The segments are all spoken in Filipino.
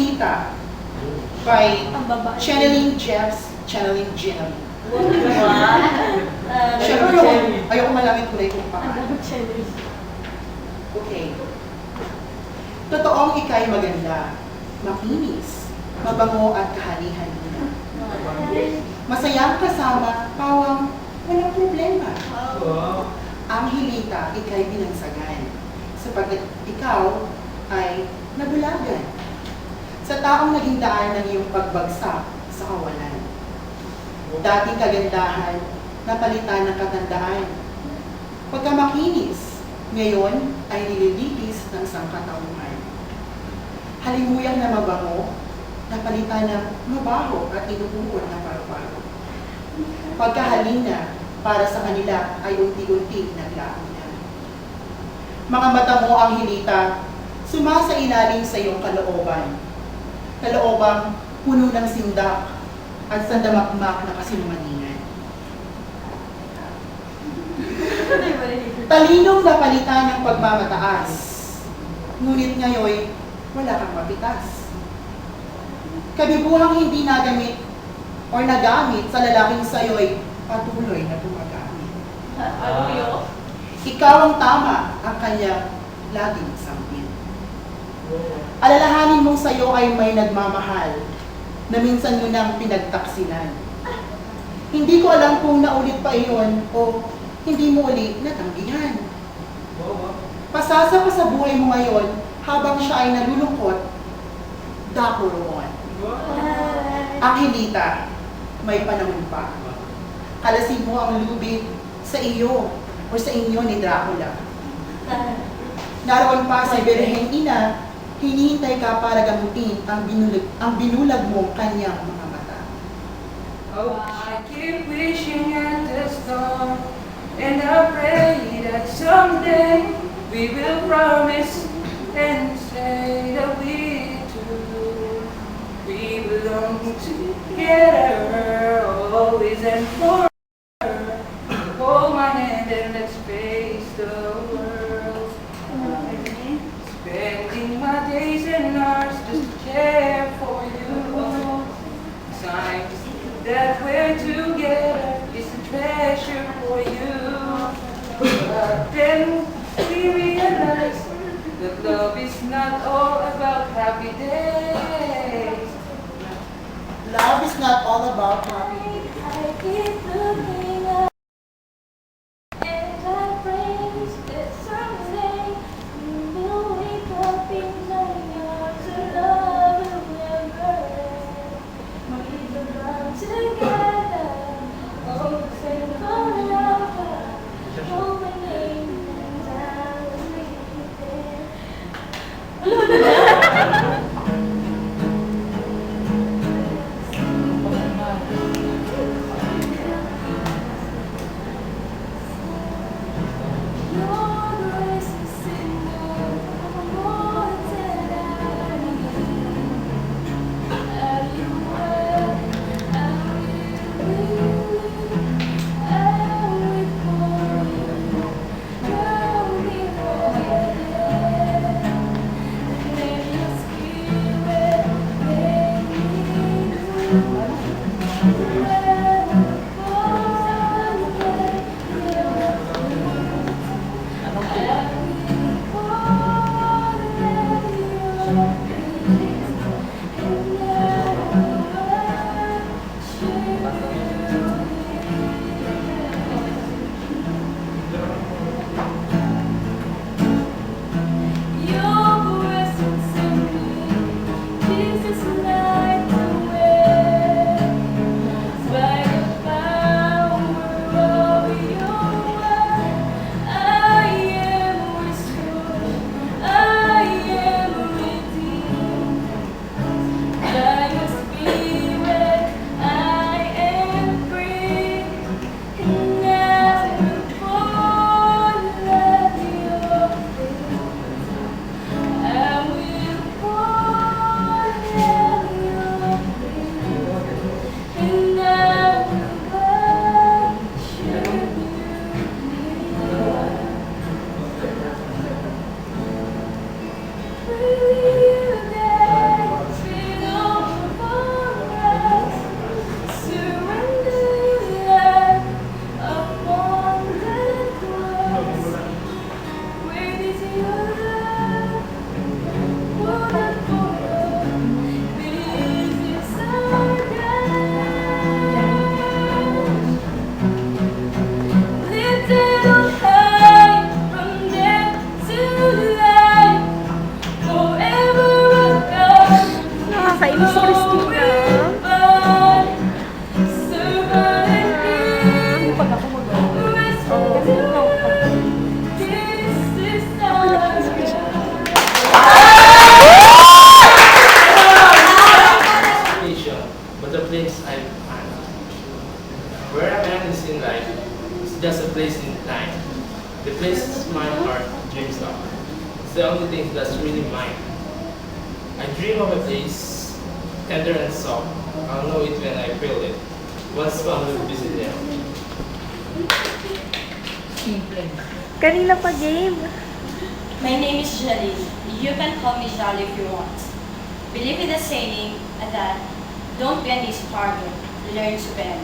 Hilita by Channeling Jeffs, Channeling Ginny. Siyempre, ayoko malamit kulay kung pangalan. Okay. Totoong ika'y maganda, makinis, mabango at kahani-hanina. Masayang kasama, pawang walang problema. Ang Hilita, ika'y binansagan, sapagkat ikaw ay nabulagan sa taong naging daan ng iyong pagbagsak sa kawalan. Dating kagandahan, napalitan ng katandaan. Pagkamakinis, ngayon ay nililitis ng sangkatauhan. Halimuyang na mabango, napalitan ng mabaho at inuuod na paru-paro. Pagkahalina, para sa kanila ay unti-unti naglaho na. Mga mata mo ang Hilita, sumasailalim sa iyong kalooban. Kaloobang puno ng sindak at sandamakmak na kasinungalingan. Talinong napalitan ng pagmamataas, ngunit ngayon wala kang mapitas. Kabibuhang hindi nagamit o nagamit sa lalaking sayo'y patuloy na gumagamit. Ikaw ang tama, ang kanya laging sampin. Alalahanin mong sayo ay may nagmamahal na minsan mo nang pinagtaksilan. Hindi ko alam kung naulit pa iyon o hindi mo ulit natanggihan. Pasasa pa sa buhay mo ngayon habang siya ay nalulungkot, dako roon. Ang Hilita, may panahon pa. Kalasin mo ang lubid sa iyo o sa inyo ni Dracula. Naroon pa si Birheng Ina, hinihintay ka para gamutin ang binulag mong kanyang mga mata. I keep wishing at the storm, and I pray that someday we will promise and say that we two, we belong together, always and forever. Hold my hand and let's face the world. Spending my days and hours just to care for you. Signs that we're together is a treasure for you. But then we realize that love is not all about happy days. Love is not all about happy days. I keep looking up and I pray that someday we will wake up in the arms of love will never end. We belong together, always and forever. Hold my name and I will make it there. Your grace is enough, more than I need. Have you heard? I will call you. Drown before your death. Let your spirit make me through. Forever forget your presence in me, Jesus, light the way. By the power of your word, I am restored, I am redeemed. By your spirit, I am free, and I will follow your faith. I will follow Nakakainis si Christina. Pag ako Education, but the place I find. Where I am is in life, it's just a place in time. The place my heart dreams of. It's the only thing that's really mine. I dream of a place, tender and soft. I'll know it when I feel it. Once I will visit there. Simple. Kanina pa game. My name is Jalil. You can call me Jolly if you want. Believe in the saying that don't bend is harder, learn to bend.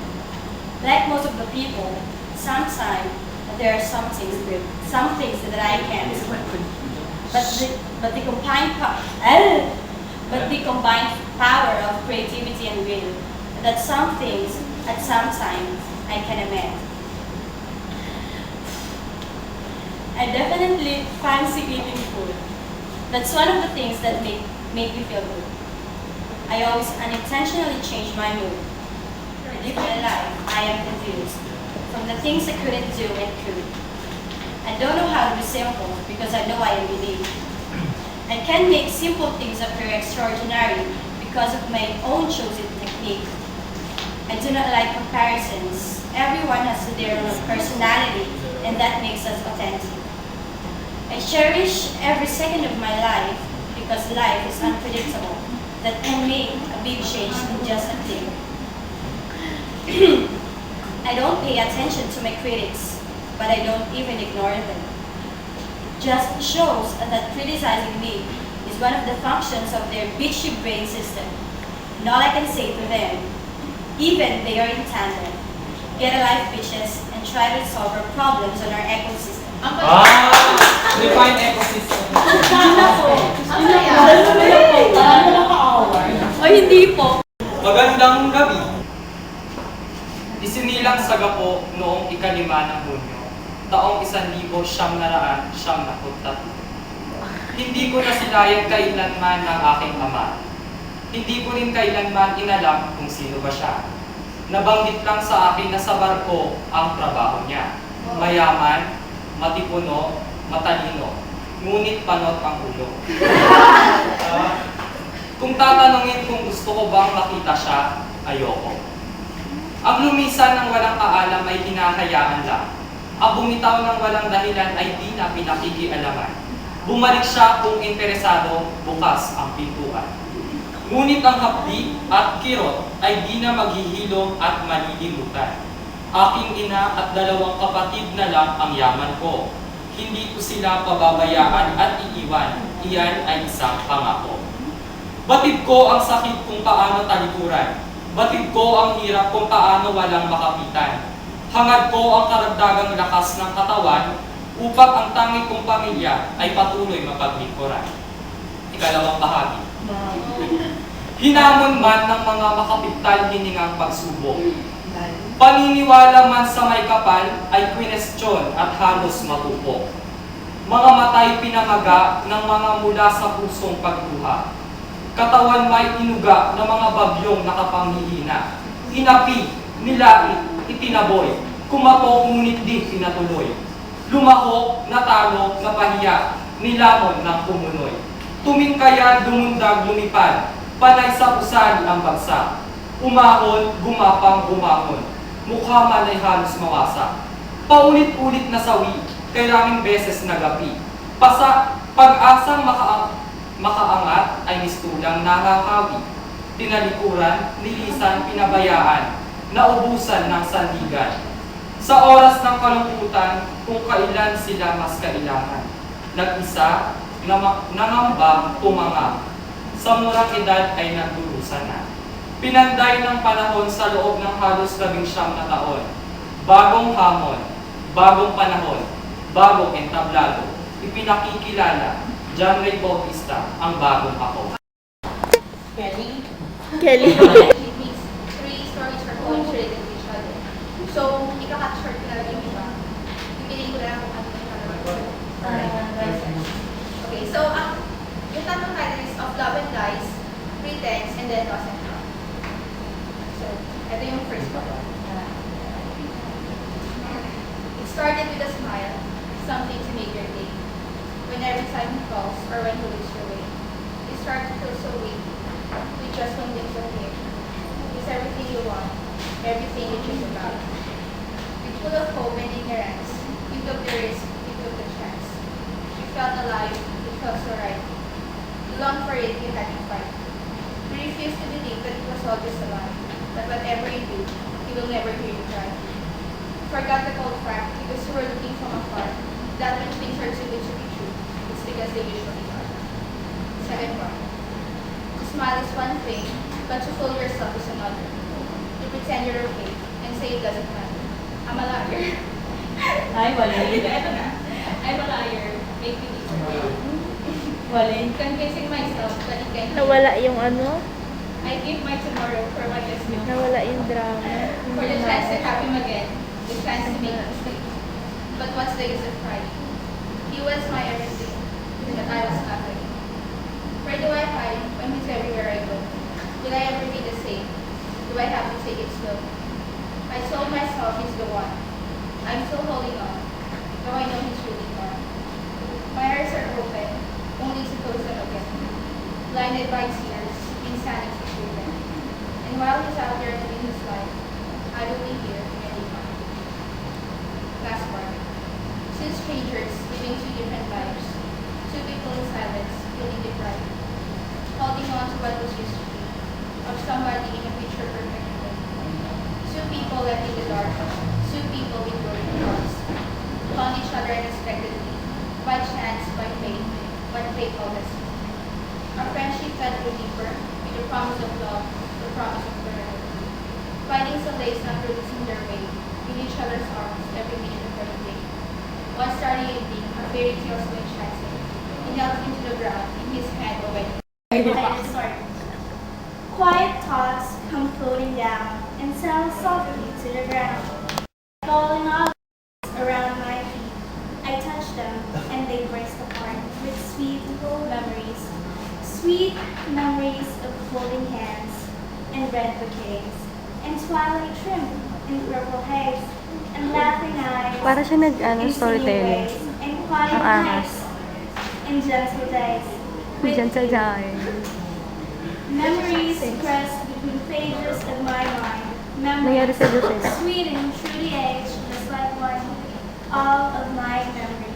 Like most of the people, sometimes there are some things that I can't. But the combined power of creativity and will, that some things at some time I can amend. I definitely fancy eating food. That's one of the things that make me feel good. I always unintentionally change my mood. Live my life, I am confused. From the things I couldn't do and could. I don't know how to be simple because I know I am unique. I can make simple things appear extraordinary because of my own chosen technique. I do not like comparisons. Everyone has their own personality and that makes us authentic. I cherish every second of my life because life is unpredictable. That can make a big change in just a thing. I don't pay attention to my critics, but I don't even ignore them. Just shows that criticizing me is one of the functions of their bitchy brain system. And all I can say to them, even they are in tandem, get a life bitches and try to solve our problems on our ecosystem. Define ecosystem. O hindi po. Magandang gabi. Isinilang sa Gapo noong ika-5 ng Hunyo, taong 1973. Hindi ko nasilayan kailanman ng aking ama. Hindi ko rin kailanman inalam kung sino ba siya. Nabanggit lang sa akin na sa barko ang trabaho niya. Mayaman, matipuno, matalino, ngunit panot ang ulo. Kung tatanungin kung gusto ko bang makita siya, ayoko. Ang lumisan ng walang kaalam ay hinahayaan lang. Ang bumitaw ng walang dahilan ay di na pinakikialaman. Bumalik siya kung interesado, bukas ang pintuan. Ngunit ang hapdi at kirot ay di na maghihilom at malilimutan. Aking ina at 2 kapatid na lang ang yaman ko. Hindi ko sila pababayaan at iiwan. Iyan ay isang pangako. Batid ko ang sakit kung paano talikuran. Batid ko ang hirap kung paano walang makapitan. Hangad ko ang karagdagang lakas ng katawan upang ang tangi kong pamilya ay patuloy mapaglingkuran. Ikalawang bahagi. Hinamon man ng mga makapital hiningang pagsubok. Paniniwala man sa may kapal ay kwinestyon at halos matupok. Mga matay pinamaga ng mga mula sa pusong pagluha. Katawan may inuga ng mga bagyong nakapanghihina. Inapi, nilait, itinaboy, kumato ngunit di pinatuloy. Lumahok, natalo, napahiya, nilamon ng pumunoy. Tumingkaya, dumundag, lumipad, panay sa usali ang bagsak. Umahon, gumapang, gumahon. Mukha man ay halos mawasak. Paulit-ulit na sawi, kay raming beses nagapi. Pag-asang makaangat ay mistulang nahahawi. Tinalikuran, nilisan, pinabayaan, naubusan ng sandigan. Sa oras ng kalungkutan, kung kailan sila mas kailangan. Nag-isa, nangamba, tumanga. Sa murang edad ay nagdurusan na. Pinanday ng panahon sa loob ng halos 19 na taon. Bagong hamon, bagong panahon, bagong entablado. Ipinakikilala, John Ray Bautista, ang bagong ako. Kelly? Kelly. It means 3 stories or poems related to each other. So, ika-cut short ko na lang yung iba. Pipiliin ko na lang kung ano yung Right. Okay, so yung tatlong titles of Love and Lies pretends, and then doesn't come. So, ito yung first one. It started with a smile, something to make your day. When every time he calls or when he looks your way, you start to feel so weak with just one glimpse of him. He's everything you want, everything you dream about. With full of hope and ignorance, you took the risk, you took the chance. You felt alive, it felt so right. You longed for it, you had to fight. You refused to believe that it was all just a lie, that whatever you do, he will never hear you cry. Forgot the cold fact because you were looking from afar, that when things are too good to be true, it's because they usually are. Second one. To smile is one thing, but to fool yourself is another. You pretend you're okay and say it doesn't matter. I'm a liar. Ay, wala yun. Ito na. I'm a liar. Make me disappear. Wala yun. Convincing myself that it can Nawala yung ano? I give my tomorrow for my destiny. Nawala yung drama. For the chance to have him again, the chance to make mistakes. But what's the use of crying? He was my everything, but I was nothing. Where do I hide when he's everywhere I go? Will I ever be the same? Do I have to take it slow? I told myself he's the one. I'm still holding on, though I know he's really gone. My eyes are open, only to close them again. Blinded by tears, insanity driven. And while he's out there living his life, I will be here anytime. Last part. Two strangers living two different lives. Two people in silence, feeling deprived. Holding on to what was used to be, of somebody in a picture perfect way. Two people left in the dark. Two people with broken hearts. Found each other unexpectedly, by chance, by fate, but fate called us. Our friendship fed grew deeper, with the promise of love, the promise of forever. Finding solace after losing their way, in each other's arms every minute of every day. One starry evening, a fairy tale so enchanting, he knelt into the ground, in his hand a wedding. Quiet thoughts come floating down and settle softly to the ground. Falling off around my feet, I touch them and they burst apart with sweet memories. Sweet memories of holding hands and red bouquets and twilight trim in purple haze and laughing eyes. Para siya nag-ano, in singing storytelling. ways and quiet Ang angas. nights and gentle days. with Gentle you. guy. Memories pressed between pages of my mind. Nangyari Memories sa Lucena. sweet and true the age, just like wine. All of my memories.